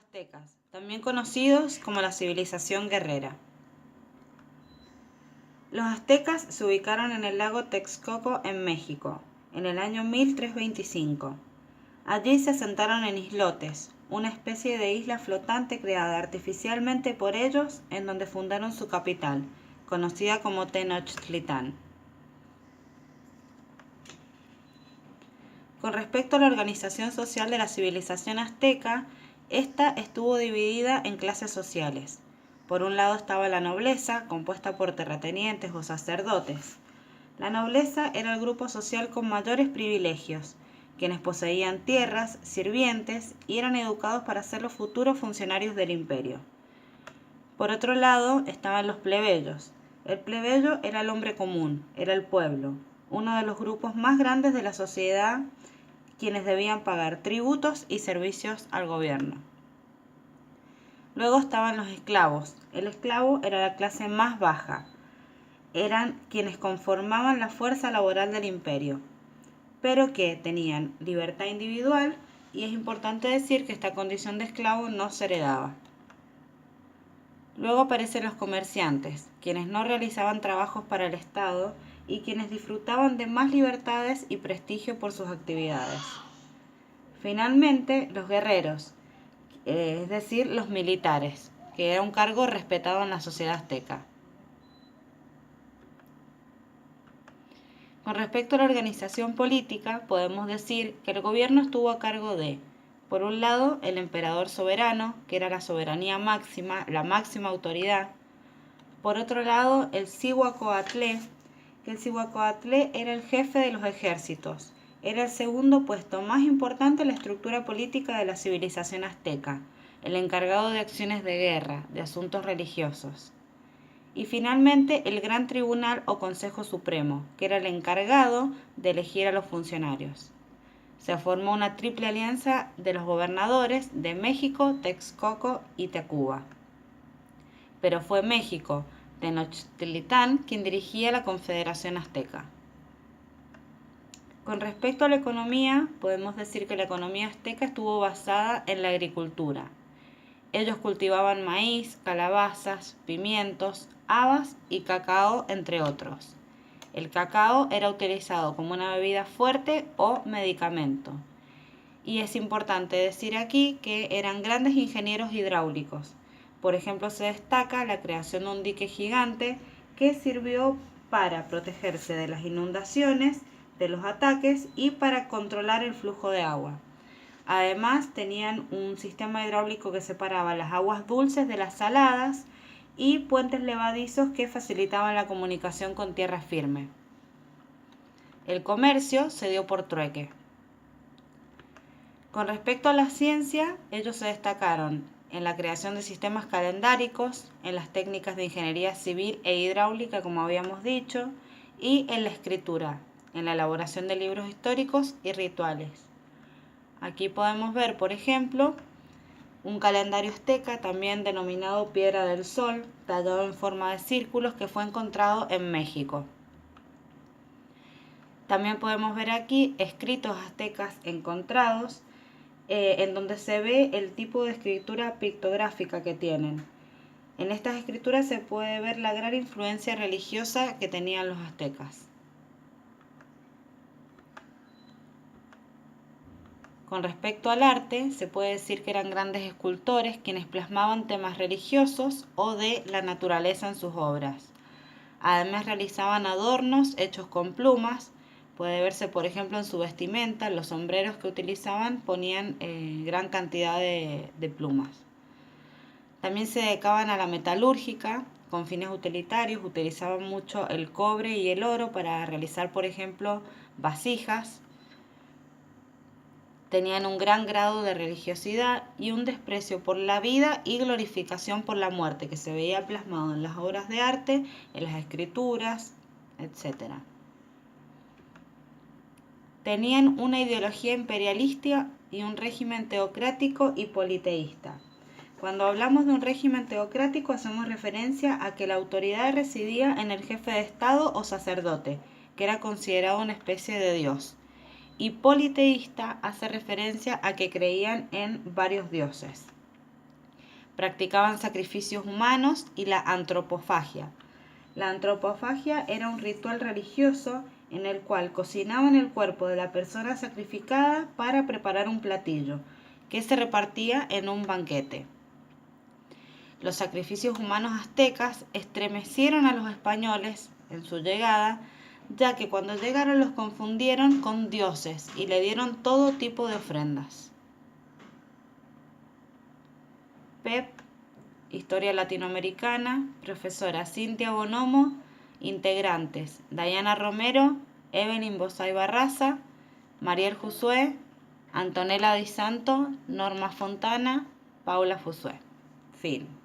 aztecas, también conocidos como la civilización guerrera. Los aztecas se ubicaron en el lago Texcoco en México, en el año 1325. Allí se asentaron en islotes, una especie de isla flotante creada artificialmente por ellos, en donde fundaron su capital, conocida como Tenochtitlán. Con respecto a la organización social de la civilización azteca, esta estuvo dividida en clases sociales. Por un lado estaba la nobleza, compuesta por terratenientes o sacerdotes. La nobleza era el grupo social con mayores privilegios, quienes poseían tierras, sirvientes y eran educados para ser los futuros funcionarios del imperio. Por otro lado estaban los plebeyos. El plebeyo era el hombre común, era el pueblo, uno de los grupos más grandes de la sociedad, quienes debían pagar tributos y servicios al gobierno. Luego estaban los esclavos. El esclavo era la clase más baja. Eran quienes conformaban la fuerza laboral del imperio, pero que tenían libertad individual, y es importante decir que esta condición de esclavo no se heredaba. Luego aparecen los comerciantes, quienes no realizaban trabajos para el Estado y quienes disfrutaban de más libertades y prestigio por sus actividades. Finalmente, los guerreros, es decir, los militares, que era un cargo respetado en la sociedad azteca. Con respecto a la organización política, podemos decir que el gobierno estuvo a cargo de, por un lado, el emperador soberano, que era la soberanía máxima, la máxima autoridad. Por otro lado, el Cihuacóatl, que el Cihuacóatl era el jefe de los ejércitos. Era el segundo puesto más importante en la estructura política de la civilización azteca, el encargado de acciones de guerra, de asuntos religiosos. Y finalmente el Gran Tribunal o Consejo Supremo, que era el encargado de elegir a los funcionarios. Se formó una triple alianza de los gobernadores de México, Texcoco y Tacuba. Pero fue México, Tenochtitlán, quien dirigía la Confederación Azteca. Con respecto a la economía, podemos decir que la economía azteca estuvo basada en la agricultura. Ellos cultivaban maíz, calabazas, pimientos, habas y cacao, entre otros. El cacao era utilizado como una bebida fuerte o medicamento. Y es importante decir aquí que eran grandes ingenieros hidráulicos. Por ejemplo, se destaca la creación de un dique gigante que sirvió para protegerse de las inundaciones, de los ataques y para controlar el flujo de agua. Además, tenían un sistema hidráulico que separaba las aguas dulces de las saladas y puentes levadizos que facilitaban la comunicación con tierra firme. El comercio se dio por trueque. Con respecto a la ciencia, ellos se destacaron en la creación de sistemas calendáricos, en las técnicas de ingeniería civil e hidráulica, como habíamos dicho, y en la escritura, en la elaboración de libros históricos y rituales. Aquí podemos ver, por ejemplo, un calendario azteca, también denominado Piedra del Sol, tallado en forma de círculos, que fue encontrado en México. También podemos ver aquí escritos aztecas encontrados, en donde se ve el tipo de escritura pictográfica que tienen. En estas escrituras se puede ver la gran influencia religiosa que tenían los aztecas. Con respecto al arte, se puede decir que eran grandes escultores quienes plasmaban temas religiosos o de la naturaleza en sus obras. Además realizaban adornos hechos con plumas. Puede verse, por ejemplo, en su vestimenta, los sombreros que utilizaban ponían gran cantidad de plumas. También se dedicaban a la metalúrgica con fines utilitarios, utilizaban mucho el cobre y el oro para realizar, por ejemplo, vasijas. Tenían un gran grado de religiosidad y un desprecio por la vida y glorificación por la muerte, que se veía plasmado en las obras de arte, en las escrituras, etc. Tenían una ideología imperialista y un régimen teocrático y politeísta. Cuando hablamos de un régimen teocrático hacemos referencia a que la autoridad residía en el jefe de Estado o sacerdote, que era considerado una especie de dios. Y politeísta hace referencia a que creían en varios dioses. Practicaban sacrificios humanos y la antropofagia. La antropofagia era un ritual religioso en el cual cocinaban el cuerpo de la persona sacrificada para preparar un platillo, que se repartía en un banquete. Los sacrificios humanos aztecas estremecieron a los españoles en su llegada, ya que cuando llegaron los confundieron con dioses y le dieron todo tipo de ofrendas. PEP, Historia Latinoamericana, profesora Cintia Bonomo, integrantes Dayana Romero, Evelyn Bosay Barraza, Mariel Josué, Antonella Di Santo, Norma Fontana, Paula Josué. Fin.